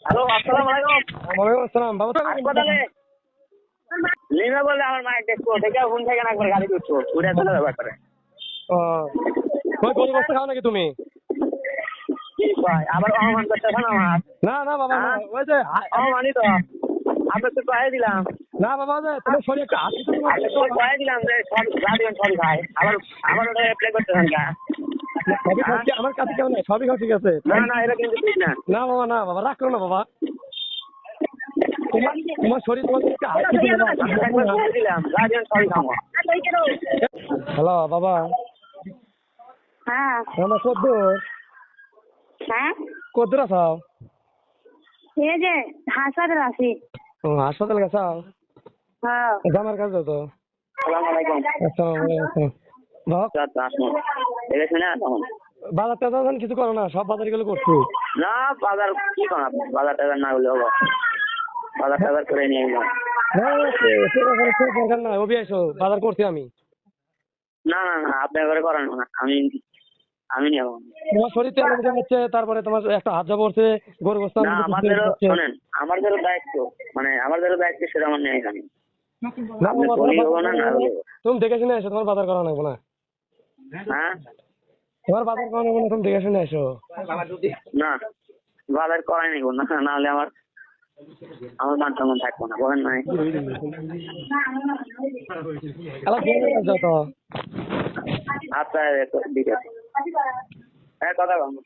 Hello, আসসালামু আলাইকুম। ওয়ালাইকুম আসসালাম। বাবা তো হাসপাতালে লিমা বলে আমার মায়ের দেখছো থেকে ফোন থেকে না করে গাড়ি করছো উড়ে চলে ব্যাপার করে কই গরু গোস্ত খাও নাকি তুমি? কি কয় আবার অপমান করতেছ না আমার? না না বাবা না, হ্যাঁ ওই যে অপমানই তো আপনার তো কয়ে দিলাম, না বাবা, যে তোমার শরীর একটা হাসি তো তোমার আপনার তো কয়ে দিলাম যে সব গাড়িয়ান সব খায় আবার আবার ওটা প্লে করতেছেন না। সবই খাচ্ছি, আমার কাছে কেমন সবই খাও, ঠিক আছে। না না এটা কিন্তু ঠিক না। না বাবা, না বাবা, রাগ করো না বাবা। তোমার তোমার শরীর তোমার একটা হাসি তো বাবা। আমি একবার বলে দিলাম গাড়িয়ান সবই খাবো। হ্যালো বাবা, হ্যাঁ আমার কদ্দুর হ্যাঁ কদ্দুর আসাও? এই যে হাসপাতাল আছি। ও হাসপাতাল গেছাও? হ্যাঁ জামার কাছে যাও তো। আসসালামু আলাইকুম। আসসালামু আলাইকুম। বাবা আচ্ছা আসুন দেখে শুনে আসুন। বাজার টাজার কিছু করো না, সব বাজার গুলো করছি। না বাজার কি করেন আপনি? বাজার টাজার না হলে হবো, বাজার টাজার করে নিয়ে গেলাম। দরকার নাই, অভি আসো, বাজার করছি আমি। না না না আপনার ঘরে করেন না, আমি আমি নিয়ে যাবো। তোমার শরীর তেল হচ্ছে, তারপরে তোমার একটা হাত যাবো হচ্ছে, গরু গোস্ত না আমাদেরও শোনেন, আমার যারা দায়িত্ব মানে আমার যারা দায়িত্ব সেটা আমার নেই জানি। আপনি বলি হবো না না হলে হবো। তুমি দেখে শুনে এসো, তোমার বাজার করা লাগবো না। হ্যাঁ তোমার বাজার করা লাগবো না, তুমি দেখে শুনে এসো। না বাজার করাই নিব না, না হলে আমার আমার মান সম্মান থাকবো না, বলেন নাই। যাও তো। আচ্ছা ঠিক আছে, হ্যাঁ কথা বলবো।